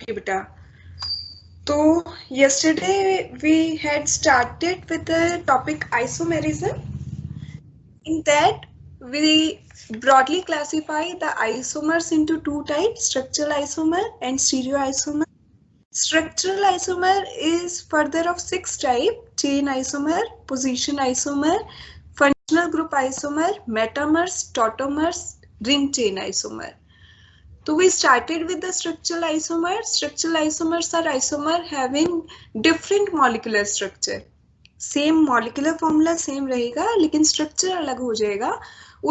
Okay बेटा, तो yesterday we had started with the topic isomerism. In that we broadly classify the isomers into two types, structural isomer and stereoisomer. Structural isomer is further of 6 types: chain isomer, position isomer, functional group isomer, metamers, tautomers, ring chain isomer. So we started with the structural isomers. Structural isomers are isomer having different molecular structure. Same molecular formula same रहेगा लेकिन structure अलग हो जाएगा.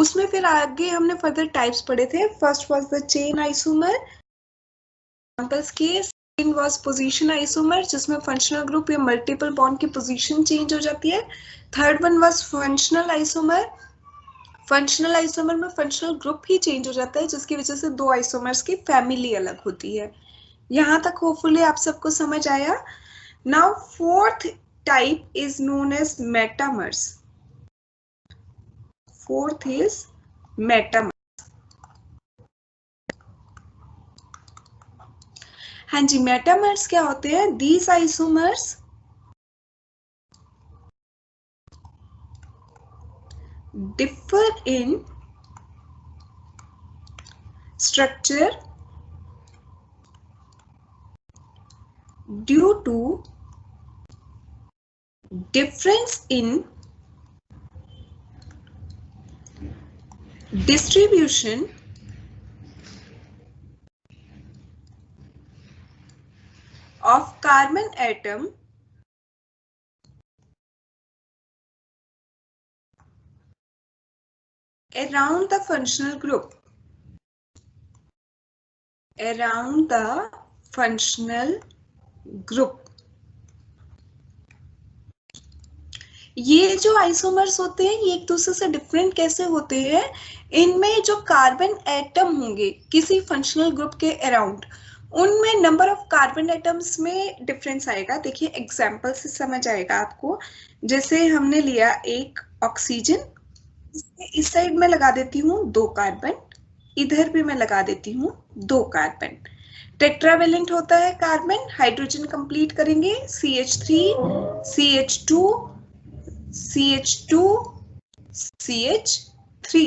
उसमें फिर आगे हमने further types पढ़े थे. First was the chain isomer. Examples के सेकंड वाज पोजीशन आइसोमर जिसमें फंक्शनल ग्रुप या मल्टीपल बॉन्ड की पोजीशन चेंज हो जाती है. Third one was functional isomer. Functional isomer में फंक्शनल ग्रुप ही चेंज हो जाता है जिसकी वजह से दो आइसोमर्स की फैमिली अलग होती है. यहाँ तक होपफुली आप सबको समझ आया. Now fourth type is known as metamers. Fourth is metamers. हाँ जी, metamers क्या होते हैं? These isomers differ in structure due to difference in distribution of carbon atom around the functional group. Around the functional group. ये जो isomers होते हैं ये एक दूसरे से डिफरेंट कैसे होते हैं? इनमें जो कार्बन एटम होंगे किसी फंक्शनल ग्रुप के अराउंड, उनमें नंबर ऑफ कार्बन एटम्स में डिफरेंस आएगा. देखिए एग्जांपल से समझ आएगा आपको. जैसे हमने लिया एक ऑक्सीजन, इस साइड में लगा देती हूँ 2 कार्बन, इधर भी मैं लगा देती हूँ 2 कार्बन. टेट्रावेलेंट होता है कार्बन. हाइड्रोजन कंप्लीट करेंगे CH3, CH2, CH2, CH3.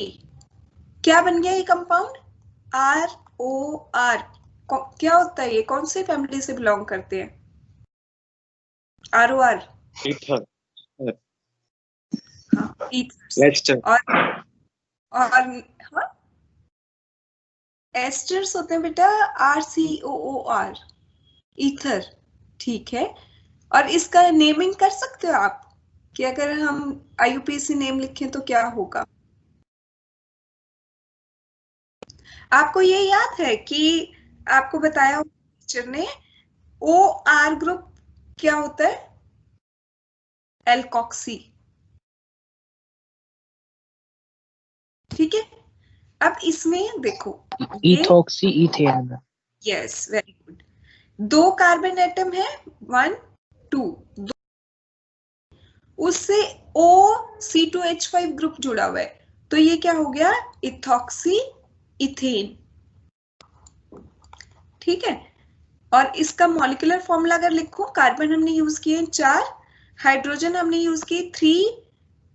क्या बन गया ये कंपाउंड? ROR. क्या होता है ये? कौन से फैमिली से बिलोंग करते हैं? ROR. ईथर. हाँ, ईथर. और हाँ, एस्टर्स होते हैं बेटा RCOOR. ईथर. ठीक है. और इसका नेमिंग कर सकते हो आप कि अगर हम IUPAC नेम लिखें तो क्या होगा? आपको ये याद है कि आपको बताया टीचर ने OR ग्रुप क्या होता है? एल्कोक्सी. ठीक है. अब इसमें देखो ethoxy ethane. Yes, very good. 2 carbon atom है, 1 2, उससे OC2H5 ग्रुप जुड़ा हुआ है तो ये क्या हो गया? Ethoxy ethane. ठीक है. और इसका मॉलिक्यूलर फॉर्मूला अगर लिखो, कार्बन हमने यूज किए 4, हाइड्रोजन हमने यूज किए 3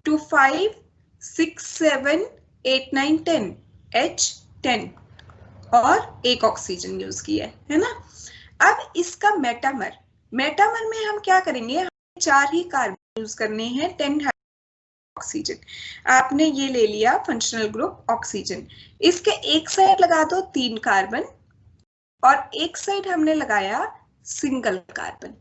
2 5 6 7 8 9 10 H10 और एक ऑक्सीजन यूज किया है ना. अब इसका मेटामर में हम क्या करेंगे? हमें 4 ही कार्बन यूज करने हैं, 10 ऑक्सीजन. आपने ये ले लिया फंक्शनल ग्रुप ऑक्सीजन. इसके एक साइड लगा दो 3 कार्बन और एक साइड हमने लगाया सिंगल कार्बन.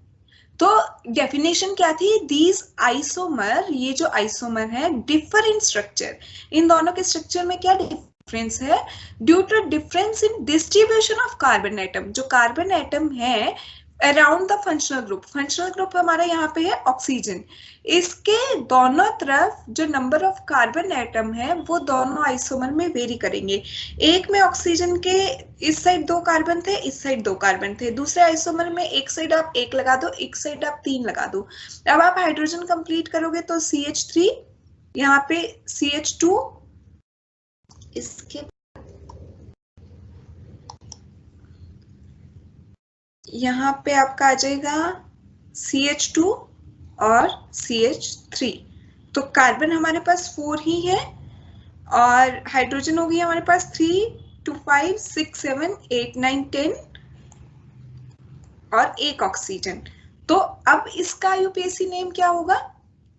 तो डेफिनेशन क्या थी? दीज आइसोमर, ये जो आइसोमर है डिफर इन स्ट्रक्चर. इन दोनों के स्ट्रक्चर में क्या डिफरेंस है? Due to difference in distribution of carbon atom. जो कार्बन एटम है अराउंड द फंक्शनल ग्रुप हमारा यहाँ पे है ऑक्सीजन. इसके दोनों तरफ जो नंबर ऑफ कार्बन एटम है वो दोनों आइसोमर में वेरी करेंगे. एक में ऑक्सीजन के इस साइड 2 कार्बन थे, इस साइड 2 कार्बन थे. दूसरे आइसोमर में एक साइड आप 1 लगा दो, एक साइड आप 3 लगा दो. अब आप हाइड्रोजन कंप्लीट करोगे तो CH3, यहाँ पे CH2, इसके यहाँ पे आपका आ जाएगा CH2 और CH3। तो कार्बन हमारे पास 4 ही है और हाइड्रोजन हो गई हमारे पास 3 2 5 6 7 8 9 10 और एक ऑक्सीजन। तो अब इसका यूपीएससी नेम क्या होगा?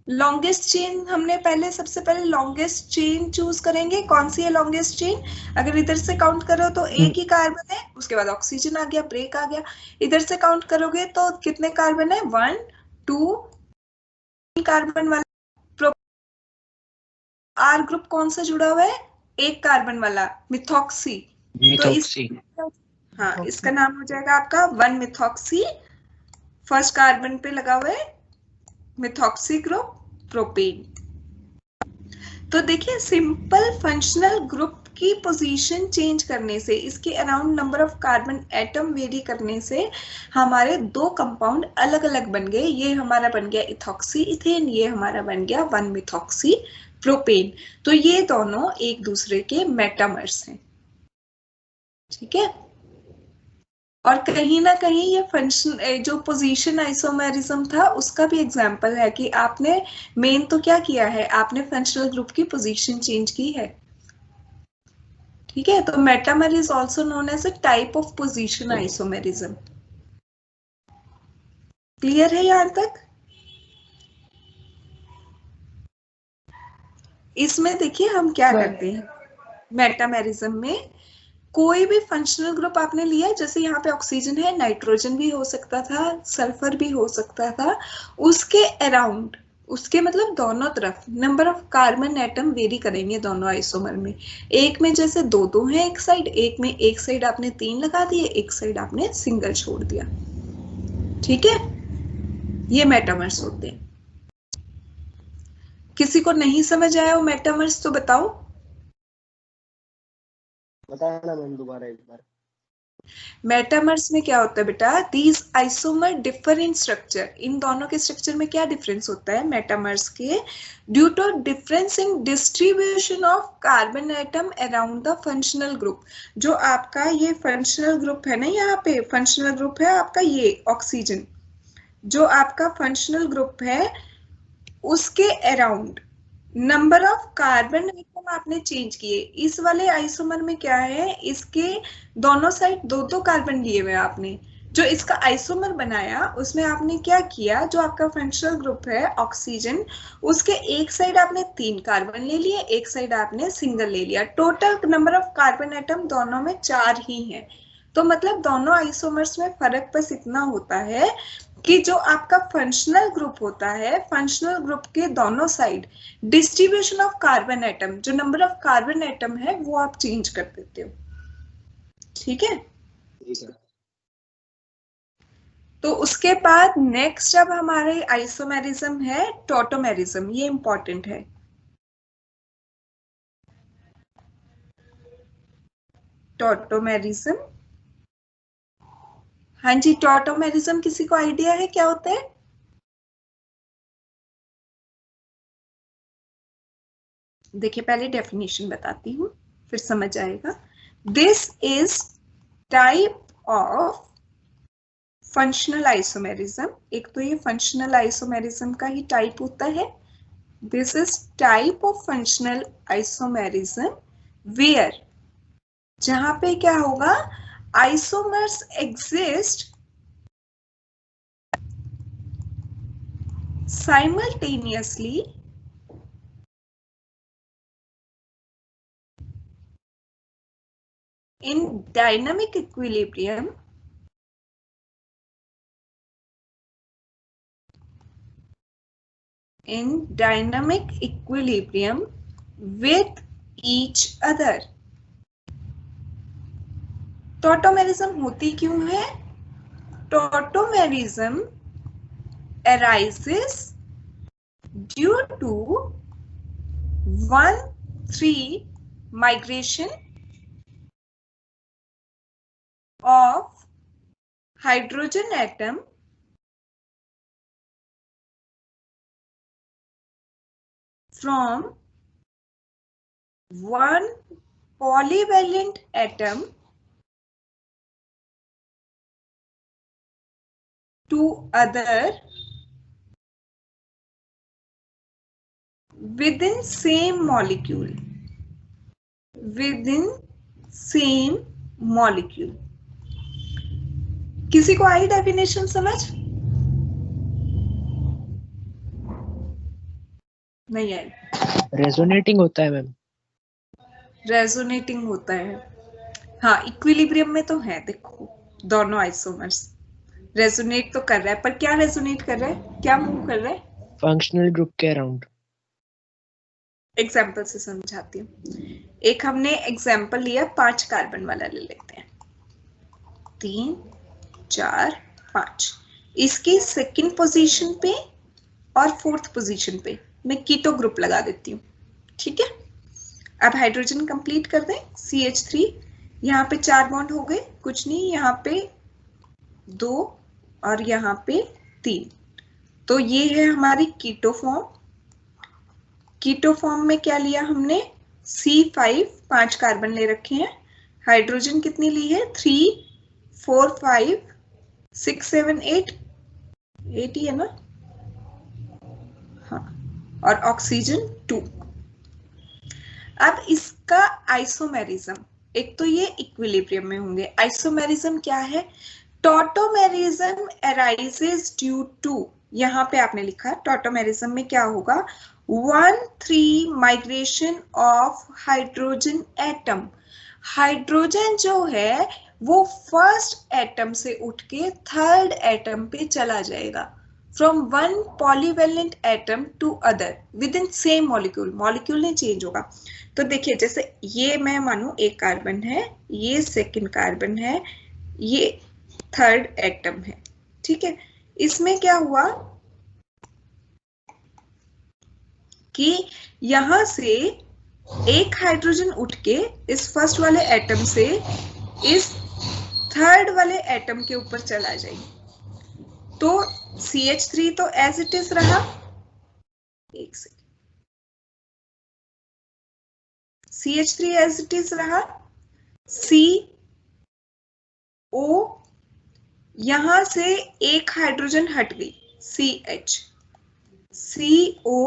लॉन्गेस्ट चेन हमने पहले सबसे पहले लॉन्गेस्ट चेन चूज करेंगे। कौन सी है लॉन्गेस्ट चेन? अगर इधर से काउंट करो तो एक ही कार्बन है, उसके बाद ऑक्सीजन आ गया, ब्रेक आ गया। इधर से काउंट करोगे तो कितने कार्बन है? 1 2 कार्बन वाला। आर ग्रुप कौन सा जुड़ा हुआ है? एक कार्बन वाला, मिथॉक्सी। तो इस मिथॉक्सी। हाँ, इसका नाम हो जाएगा आपका 1 मिथॉक्सी। फर्स्ट कार्बन पे लगा हुआ है मिथॉक्सी ग्रुप प्रोपेन। तो देखिए, सिंपल फंक्शनल ग्रुप की पोजीशन चेंज करने से, इसके around number of carbon atom very करने से हमारे दो कंपाउंड अलग अलग बन गए। ये हमारा बन गया इथॉक्सी इथेन, ये हमारा बन गया 1 मिथॉक्सी प्रोपेन। तो ये दोनों एक दूसरे के मेटामर्स हैं। ठीक है। और कहीं ना कहीं ये फंक्शन जो पोजीशन आइसोमेरिज्म था उसका भी एग्जांपल है कि आपने मेन तो क्या किया है, आपने फंक्शनल ग्रुप की पोजीशन चेंज की है। ठीक है। तो metamer is also known as a type of position isomerism. Clear है यहां तक? इसमें देखिए हम क्या करते हैं मेटामेरिज्म में। कोई भी फंक्शनल ग्रुप आपने लिया, जैसे यहाँ पे ऑक्सीजन है, नाइट्रोजन भी हो सकता था, सल्फर भी हो सकता था। उसके अराउंड, उसके मतलब दोनों तरफ number of carbon atom very करेंगे दोनों आइसोमर में। एक में जैसे दो दो है एक साइड, एक में एक साइड आपने 3 लगा दिए, एक साइड आपने सिंगल छोड़ दिया। ठीक है। ये मेटामर्स होते हैं। किसी को नहीं समझ आया वो मेटामर्स तो बताओ। बताना मैम दोबारा एक बार। मेटामर्स में क्या होता है बेटा? These isomer differ in structure. इन दोनों के स्ट्रक्चर में क्या डिफरेंस होता है मेटामर्स के? Due to difference in distribution of carbon atom around the functional group. जो आपका ये फंक्शनल ग्रुप है ना, यहाँ पे फंक्शनल ग्रुप है आपका ये ऑक्सीजन। जो आपका फंक्शनल ग्रुप है उसके around number of carbon atom आपने चेंज किए। इस वाले आइसोमर में क्या है, इसके दोनों साइड दो दो कार्बन लिए हुए आपने। जो इसका आइसोमर बनाया उसमें आपने क्या किया, जो आपका फंक्शनल ग्रुप है ऑक्सीजन, उसके एक साइड आपने 3 कार्बन ले लिए, एक साइड आपने सिंगल ले लिया। Total number of carbon atom दोनों में 4 ही है। तो मतलब दोनों आइसोमर्स में फर्क बस इतना होता है कि जो आपका फंक्शनल ग्रुप होता है, फंक्शनल ग्रुप के दोनों side distribution of carbon atom, जो नंबर ऑफ कार्बन एटम है वो आप चेंज कर देते हो। ठीक है। ठीक है। तो उसके बाद नेक्स्ट अब हमारे आइसोमेरिज्म है टॉटोमेरिज्म। ये इंपॉर्टेंट है। टॉटोमेरिज्म, हाँ जी, टॉटोमेरिज्म किसी को आइडिया है क्या होता है? देखिए पहले डेफिनेशन बताती हूँ फिर समझ आएगा। This is type of functional isomerism. एक तो ये फंक्शनल आइसोमेरिज्म का ही टाइप होता है। This is type of functional isomerism where, जहां पे क्या होगा, isomers exist simultaneously in dynamic equilibrium with each other। Tautomerism होती क्यों है? Tautomerism arises due to 1,3 migration of hydrogen atom from one polyvalent atom to other within same molecule, within same molecule. किसी को आई definition समझ? नहीं आई? Resonating होता है ma'am. Resonating होता है, हाँ इक्विलिब्रियम में तो है, देखो दोनों आइसोमर्स रेजोनेट तो कर रहा है, पर क्या रेजोनेट कर रहा है, क्या मूव कर रहा है? फंक्शनल ग्रुप के अराउंड। एग्जाम्पल से समझाती हूँ। एक हमने एग्जाम्पल लिया 5 कार्बन वाला, ले लेते हैं 3 4 5। इसकी सेकंड पोजीशन पे और फोर्थ पोजीशन पे मैं कीटो ग्रुप लगा देती हूँ, ठीक है। अब हाइड्रोजन कंप्लीट कर दें, CH3, यहाँ पे 4 बॉन्ड हो गए, कुछ नहीं, यहाँ पे 2 और यहाँ पे 3, तो ये है हमारी कीटो फॉर्म। कीटो फॉर्म में क्या लिया हमने, C5, 5 कार्बन ले रखे हैं, हाइड्रोजन कितनी ली है, 3 4 5 6 7 8 ही है ना, हाँ, और ऑक्सीजन 2। अब इसका आइसोमेरिज्म, एक तो ये इक्विलिब्रियम में होंगे, आइसोमेरिज्म क्या है, टॉटोमेरिज्म अराइजेस ड्यू टू, यहाँ पे आपने लिखा टॉटोमेरिज्म में क्या होगा, 1,3 migration of hydrogen atom. Hydrogen जो है वो फर्स्ट एटम से उठ के थर्ड एटम पे चला जाएगा, from one polyvalent atom to other within same molecule, molecule नहीं चेंज होगा। तो देखिए जैसे ये मैं मानू एक कार्बन है, ये सेकंड कार्बन है, ये थर्ड एटम है, ठीक है। इसमें क्या हुआ कि यहां से एक हाइड्रोजन उठ के इस फर्स्ट वाले एटम से इस थर्ड वाले एटम के ऊपर चला जाएगी, तो CH3 तो एज इट इज रहा, एक second, CH3 as it is रहा, CO, यहां से एक हाइड्रोजन हट गई, CH, CO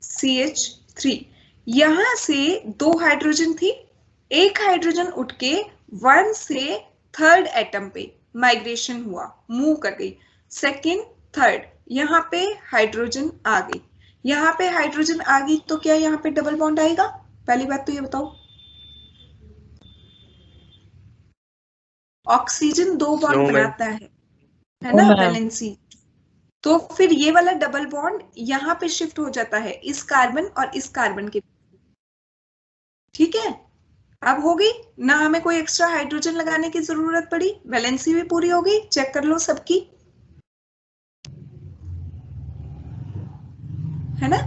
CH3, यहां से 2 हाइड्रोजन थी, एक हाइड्रोजन उठ के 1 से थर्ड एटम पे माइग्रेशन हुआ, मूव कर गई, सेकंड थर्ड, यहाँ पे हाइड्रोजन आ गई, यहाँ पे हाइड्रोजन आ गई, तो क्या यहाँ पे डबल बॉन्ड आएगा? पहली बात तो ये बताओ, ऑक्सीजन 2 बॉन्ड बनाता है ना, वैलेंसी, तो फिर ये वाला डबल बॉन्ड यहाँ पे शिफ्ट हो जाता है इस कार्बन और इस कार्बन के, ठीक है। अब हो गई ना, हमें कोई एक्स्ट्रा हाइड्रोजन लगाने की जरूरत पड़ी, वैलेंसी भी पूरी हो गई, चेक कर लो सबकी, है ना।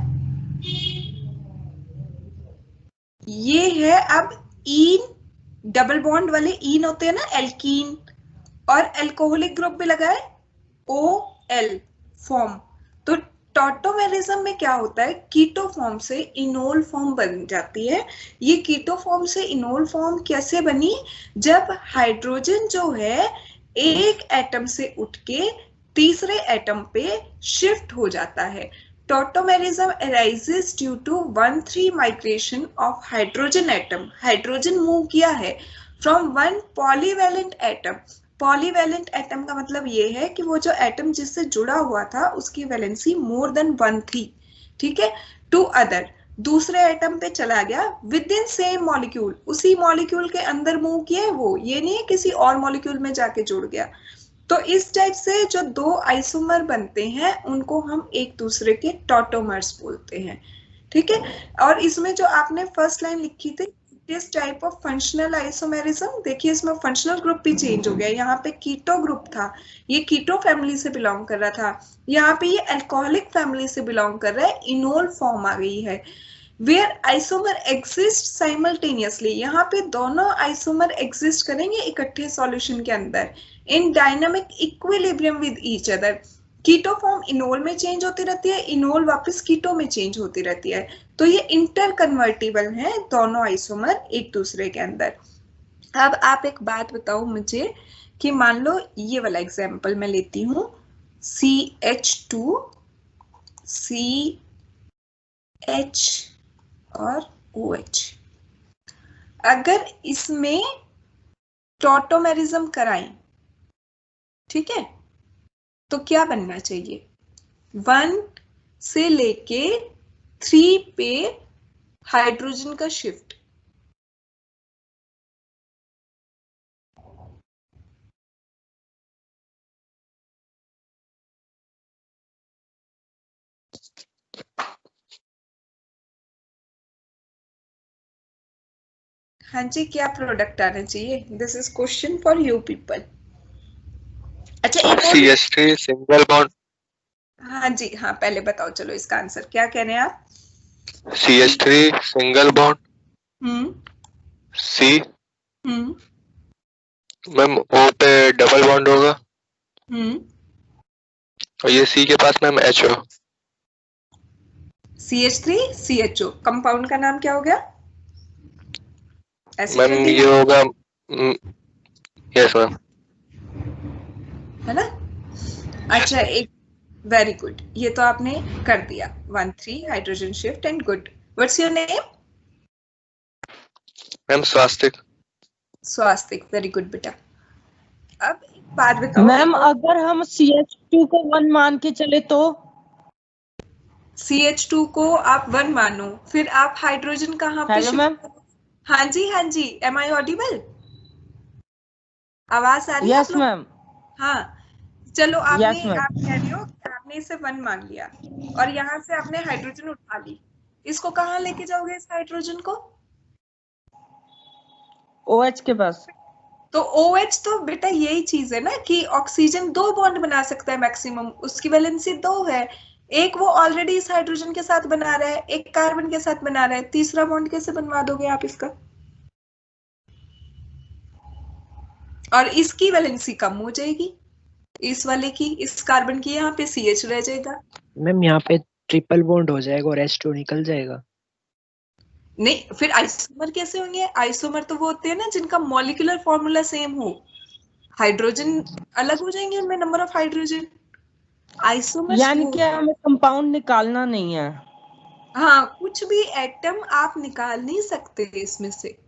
ये है अब ईन, डबल बॉन्ड वाले ईन होते हैं ना, एल्कीन, और एल्कोहलिक ग्रुप भी लगा है OL फॉर्म। तो टॉटोमेरिज्म में क्या होता है, कीटो फॉर्म से इनोल फॉर्म बन जाती है। ये कीटो फॉर्म से इनोल फॉर्म कैसे बनी, जब हाइड्रोजन जो है एक एटम से उठ के तीसरे एटम पे शिफ्ट हो जाता है। Tautomerism arises due to 1,3 migration of hydrogen atom, hydrogen move किया है from one polyvalent atom, polyvalent atom का मतलब ये है कि वो जो एटम जिससे जुड़ा हुआ था उसकी वैलेंसी मोर देन 1 थी, ठीक है, टू अदर, दूसरे एटम पे चला गया, विद इन सेम मॉलिक्यूल, उसी मॉलिक्यूल के अंदर मूव किया वो, ये नहीं है किसी और मॉलिक्यूल में जाके जुड़ गया। तो इस टाइप से जो 2 आइसोमर बनते हैं उनको हम एक दूसरे के टॉटोमर्स बोलते हैं, ठीक है। और इसमें जो आपने फर्स्ट लाइन लिखी थी, this type of functional isomerism, देखिए इसमें फंक्शनल ग्रुप भी चेंज हो गया, यहाँ पे कीटो ग्रुप था, ये कीटो फैमिली से बिलोंग कर रहा था, यहाँ पे ये अल्कोहलिक फैमिली से बिलोंग कर रहा है, इनोल फॉर्म आ गई है। वेयर आइसोमर एग्जिस्ट साइमल्टेनियसली, यहाँ पे दोनों आइसोमर एग्जिस्ट करेंगे इकट्ठे सॉल्यूशन के अंदर, in dynamic equilibrium with each other. Keto form enol में चेंज होती रहती है, इनोल वापस कीटो में चेंज होती रहती है, तो ये इंटर कन्वर्टिबल है दोनों आइसोमर एक दूसरे के अंदर। अब आप एक बात बताओ मुझे कि मान लो ये वाला एग्जाम्पल मैं लेती हूँ, CH2 CH और OH। अगर इसमें टॉटोमेरिज्म कराएं, ठीक है, तो क्या बनना चाहिए? 1 से लेके 3 पे हाइड्रोजन का शिफ्ट। हाँ जी, क्या प्रोडक्ट आना चाहिए? This is question for you people. अच्छा, एक और CH3 सिंगल बॉन्ड। हाँ जी, हाँ, पहले बताओ चलो इसका आंसर क्या कह रहे हैं आप? CH3 single bond, C ma'am O पे डबल बॉन्ड होगा, और ये C के पास मैम H हो। CH3 CHO, कंपाउंड का नाम क्या हो गया? मैम ये होगा, यस मैम, है ना? अच्छा, एक वेरी गुड, ये तो आपने कर दिया। 1,3 hydrogen shift and good. What's your name? Ma'am Swastik. Swastik, very good बेटा। अब एक बात बताओ मैम, अगर हम CH2 को 1 मान के चले तो? CH2 को आप 1 मानो, फिर आप हाइड्रोजन कहाँ पे हेलो मैम। हाँ जी, हाँ जी, एम आई ऑडिबल? आवाज आ रही है? Yes ma'am. हाँ, चलो आपने Yes, ma'am. आप कह रहे हो कि आपने इसे 1 मान लिया और यहाँ से आपने हाइड्रोजन उठा ली, इसको कहाँ लेके जाओगे इस हाइड्रोजन को? OH के पास। तो OH तो बेटा यही चीज है ना कि ऑक्सीजन 2 बॉन्ड बना सकता है मैक्सिमम, उसकी वैलेंसी 2 है। एक वो ऑलरेडी इस हाइड्रोजन के साथ बना रहा है, एक कार्बन के साथ बना रहा है, तीसरा बॉन्ड कैसे बनवा दोगे आप इसका? और इसकी वैलेंसी कम हो जाएगी, इस वाले की, इस कार्बन की, यहाँ पे CH रह जाएगा। मैम यहाँ पे ट्रिपल बॉन्ड हो जाएगा और H2 निकल जाएगा। नहीं, फिर आइसोमर कैसे होंगे? आइसोमर तो वो होते हैं ना जिनका मॉलिक्यूलर फॉर्मूला सेम हो, हाइड्रोजन अलग हो जाएंगे उनमें, नंबर ऑफ हाइड्रोजन। आइसोमर यानी कि हमें कंपाउंड निकालना नहीं है। हाँ, कुछ भी एटम आप निकाल नहीं सकते इसमें से,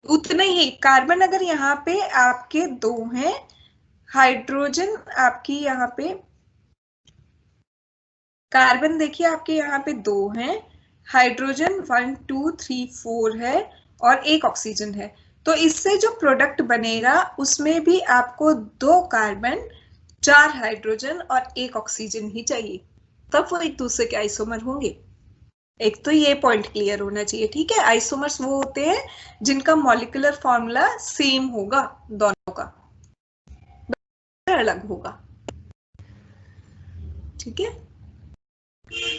उतना ही। कार्बन अगर यहाँ पे आपके 2 हैं, हाइड्रोजन आपकी यहाँ पे, कार्बन देखिए आपके यहाँ पे 2 हैं, हाइड्रोजन 1 2 3 4 है और एक ऑक्सीजन है। तो इससे जो प्रोडक्ट बनेगा उसमें भी आपको 2 कार्बन, 4 हाइड्रोजन और एक ऑक्सीजन ही चाहिए, तब वो एक दूसरे के आइसोमर होंगे। एक तो ये पॉइंट क्लियर होना चाहिए, ठीक है? आइसोमर्स वो होते हैं जिनका मॉलिक्यूलर फॉर्मूला सेम होगा, दोनों का अलग होगा, ठीक है?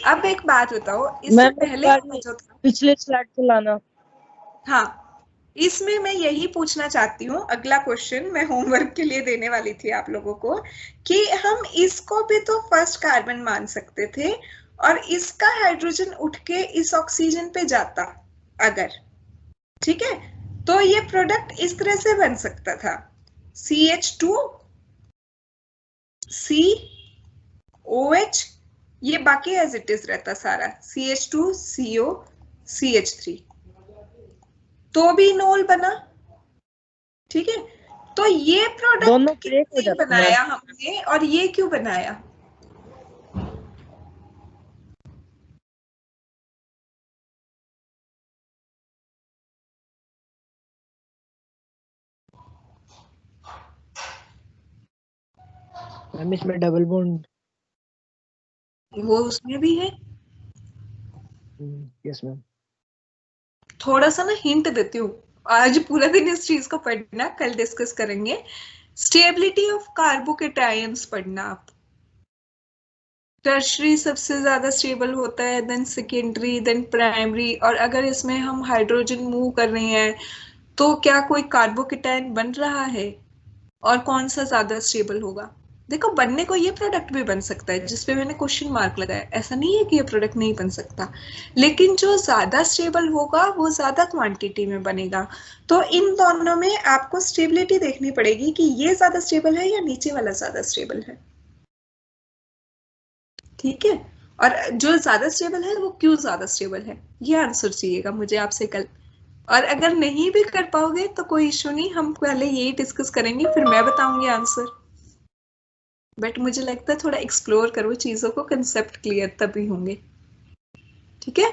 अब एक बात बताओ, इससे पहले जो था, पिछले स्लाइड को लाना। हाँ, इसमें मैं यही पूछना चाहती हूँ, अगला क्वेश्चन मैं होमवर्क के लिए देने वाली थी आप लोगों को, कि हम इसको भी तो फर्स्ट कार्बन मान सकते थे और इसका हाइड्रोजन उठ के इस ऑक्सीजन पे जाता अगर, ठीक है, तो ये प्रोडक्ट इस तरह से बन सकता था, CH2 COH, ये बाकी एज इट इज रहता सारा, CH2 CO CH3, तो भी नोल बना, ठीक है? तो ये प्रोडक्ट क्यों बनाया हमने और ये क्यों बनाया? मैम इसमें डबल बॉन्ड, वो उसमें भी है। Yes ma'am. थोड़ा सा ना हिंट देती हूँ, आज पूरा दिन इस चीज को पढ़ना, कल डिस्कस करेंगे। स्टेबिलिटी ऑफ कार्बोकेटायंस पढ़ना आप। टर्शरी सबसे ज्यादा स्टेबल होता है, देन सेकेंडरी, देन प्राइमरी, और अगर इसमें हम हाइड्रोजन मूव कर रहे हैं तो क्या कोई कार्बोकेटायन बन रहा है और कौन सा ज्यादा स्टेबल होगा? देखो बनने को ये प्रोडक्ट भी बन सकता है जिसपे मैंने क्वेश्चन मार्क लगाया, ऐसा नहीं है कि ये प्रोडक्ट नहीं बन सकता, लेकिन जो ज्यादा स्टेबल होगा वो ज्यादा क्वांटिटी में बनेगा। तो इन दोनों में आपको स्टेबिलिटी देखनी पड़ेगी कि ये ज्यादा स्टेबल है या नीचे वाला ज्यादा स्टेबल है। ठीक है, और जो ज्यादा स्टेबल है वो क्यों ज्यादा स्टेबल है, ये आंसर चाहिएगा मुझे आपसे कल। और अगर नहीं भी कर पाओगे तो कोई इशू नहीं, हम पहले यही डिस्कस करेंगे फिर मैं बताऊंगी आंसर। बट मुझे लगता है थोड़ा एक्सप्लोर करो चीजों को, कंसेप्ट क्लियर तभी होंगे। ठीक है,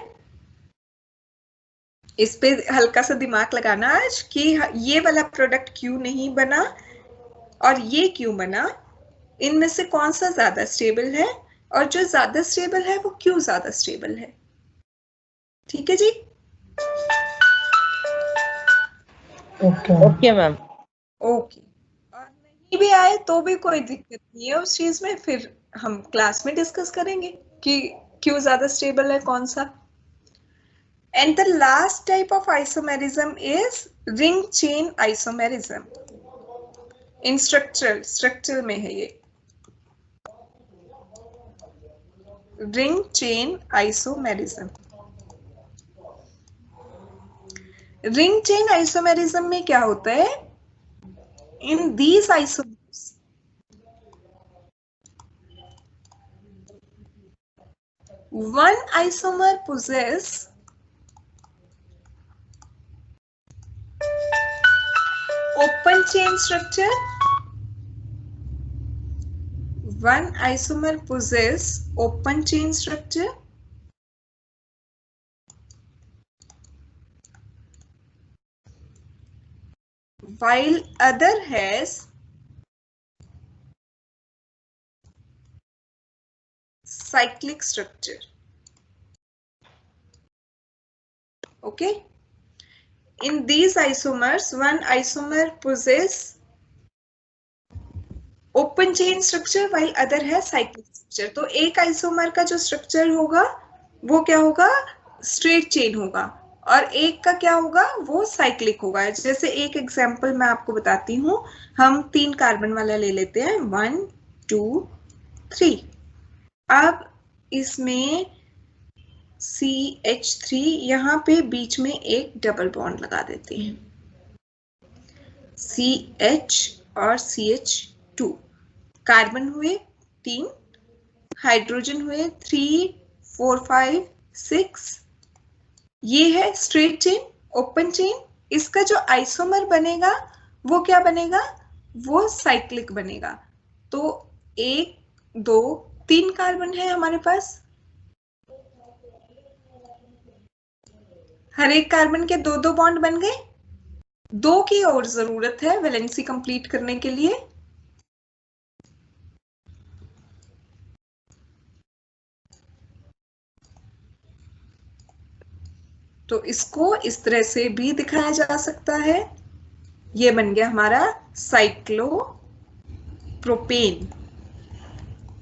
इस पे हल्का सा दिमाग लगाना आज कि ये वाला प्रोडक्ट क्यों नहीं बना और ये क्यों बना, इनमें से कौन सा ज्यादा स्टेबल है और जो ज्यादा स्टेबल है वो क्यों ज्यादा स्टेबल है। ठीक है जी, ओके मैम। ओके। और नहीं भी आए तो भी कोई दिक्कत नहीं है उस चीज में, फिर हम क्लास में डिस्कस करेंगे कि क्यों ज्यादा स्टेबल है कौन सा। And the last type of isomerism is ring chain isomerism. In structure में है ये ring chain isomerism. Ring chain isomerism में क्या होता है? In these isomers, one isomer possess open chain structure. One isomer possess open chain structure while other has cyclic structure. Okay, in these isomers one isomer possess open chain structure while other है cyclic structure. तो एक isomer का जो structure होगा वो क्या होगा, straight chain होगा, और एक का क्या होगा वो साइक्लिक होगा। जैसे एक एग्जांपल मैं आपको बताती हूँ, हम 3 कार्बन वाला ले लेते हैं 1 2 3। अब इसमें CH3 यहाँ पे बीच में एक डबल बॉन्ड लगा देते हैं, CH और CH2, कार्बन हुए 3, हाइड्रोजन हुए 3 4 5 6। ये है स्ट्रेट चेन ओपन चेन। इसका जो आइसोमर बनेगा वो क्या बनेगा, वो साइक्लिक बनेगा। तो 1 2 3 कार्बन है हमारे पास, हर एक कार्बन के 2 बॉन्ड बन गए। 2 की और जरूरत है वैलेंसी कंप्लीट करने के लिए। तो इसको इस तरह से भी दिखाया जा सकता है, ये बन गया हमारा साइक्लोप्रोपेन।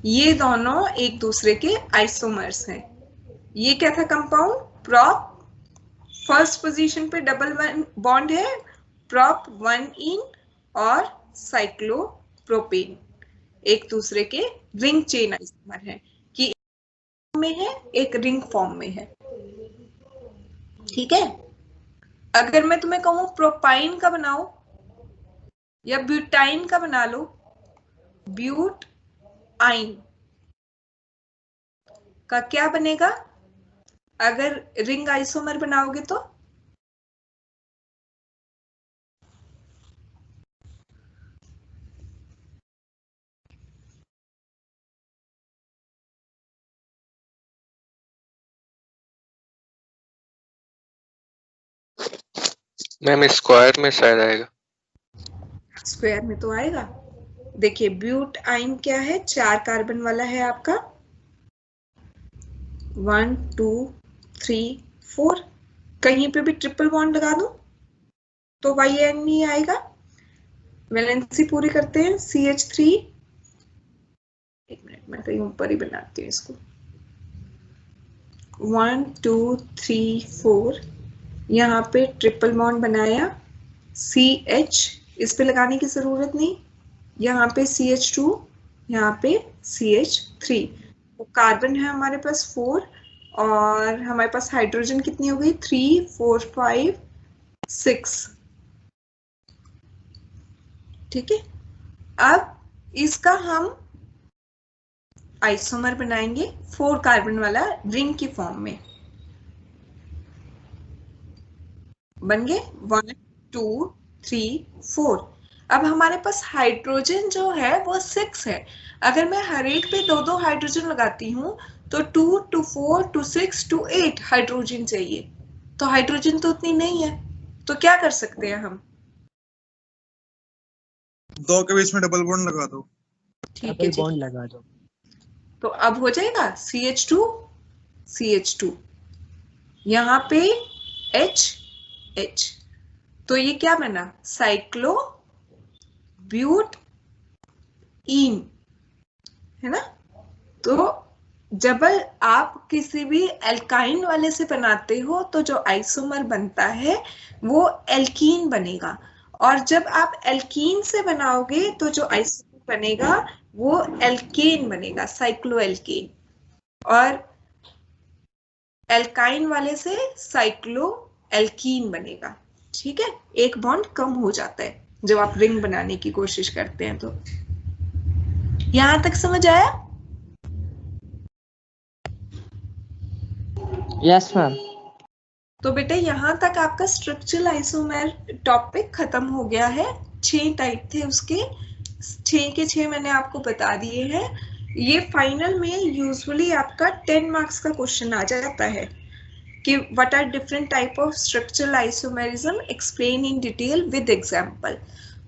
ये दोनों एक दूसरे के आइसोमर्स हैं। ये क्या था कंपाउंड, प्रोप, फर्स्ट पोजीशन पे डबल बॉन्ड है, प्रोप 1 इन, और साइक्लोप्रोपेन एक दूसरे के रिंग चेन आइसोमर है, कि एक में है एक रिंग फॉर्म में है। ठीक है, अगर मैं तुम्हें कहूं प्रोपाइन का बनाओ या ब्यूटाइन का बना लो, ब्यूट आइन का क्या बनेगा अगर रिंग आइसोमर बनाओगे तो, मैम स्क्वायर में शायद आएगा। स्क्वायर में तो आएगा। देखिए ब्यूट आइन क्या है, 4 कार्बन वाला है आपका, 1 2 3 4। कहीं पे भी ट्रिपल बॉन्ड लगा दो तो YN नहीं आएगा। वैलेंसी पूरी करते हैं, CH3, एक मिनट मैं कहीं ऊपर ही बनाती हूँ इसको, 1 2 3 4, यहाँ पे ट्रिपल बॉन्ड बनाया, CH इस पे लगाने की जरूरत नहीं, यहाँ पे CH2, यहाँ पे CH3। तो कार्बन है हमारे पास 4 और हमारे पास हाइड्रोजन कितनी हो गई 3 4 5 6। ठीक है, अब इसका हम आइसोमर बनाएंगे 4 कार्बन वाला रिंग की फॉर्म में। बन गए 1 2 3 4। अब हमारे पास हाइड्रोजन जो है वो 6 है। अगर मैं हर एक पे 2-2 हाइड्रोजन लगाती हूँ तो 2 to 4 to 6 to 8 हाइड्रोजन चाहिए। तो हाइड्रोजन तो उतनी नहीं है, तो क्या कर सकते हैं हम? 2 के बीच में डबल बॉन्ड लगा दो। ठीक है डबल जी, बॉन्ड लगा दो। तो अब हो जाएगा CH2 CH2, यहाँ पे H। तो ये क्या बना? साइक्लो ब्यूट इन, है ना? तो जब आप किसी भी एल्काइन वाले से बनाते हो तो जो आइसोमर बनता है वो एल्कीन बनेगा, और जब आप एल्कीन से बनाओगे तो जो आइसोमर बनेगा वो एल्केन बनेगा, साइक्लोएल्केन। और एल्काइन वाले से साइक्लो एल्कीन बनेगा। ठीक है, एक बॉन्ड कम हो जाता है जब आप रिंग बनाने की कोशिश करते हैं। तो यहां तक समझ आया? Yes ma'am. तो बेटा यहाँ तक आपका स्ट्रक्चरल आइसोमर टॉपिक खत्म हो गया है। 6 टाइप थे उसके, 6 के 6 मैंने आपको बता दिए हैं। ये फाइनल में यूजुअली आपका 10 मार्क्स का क्वेश्चन आ जाता है कि what are different type of structural isomerism, explain in detail with example.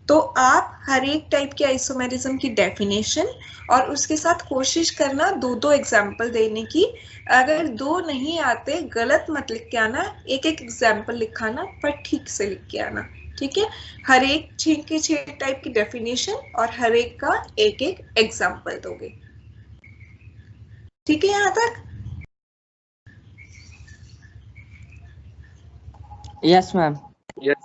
तो आप हर एक टाइप के आइसोमेरिज्म की डेफिनेशन और उसके साथ कोशिश करना 2-2 एग्जाम्पल देने की। अगर 2 नहीं आते गलत मत लिख के आना, एक एग्जाम्पल लिखाना, पर ठीक से लिख के आना। ठीक है, हर एक 6 के 6 टाइप की डेफिनेशन और हर एक का एक एग्जाम्पल दोगे। ठीक है यहाँ तक? Yes ma'am. Yes.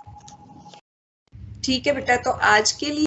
ठीक है बेटा, तो आज के लिए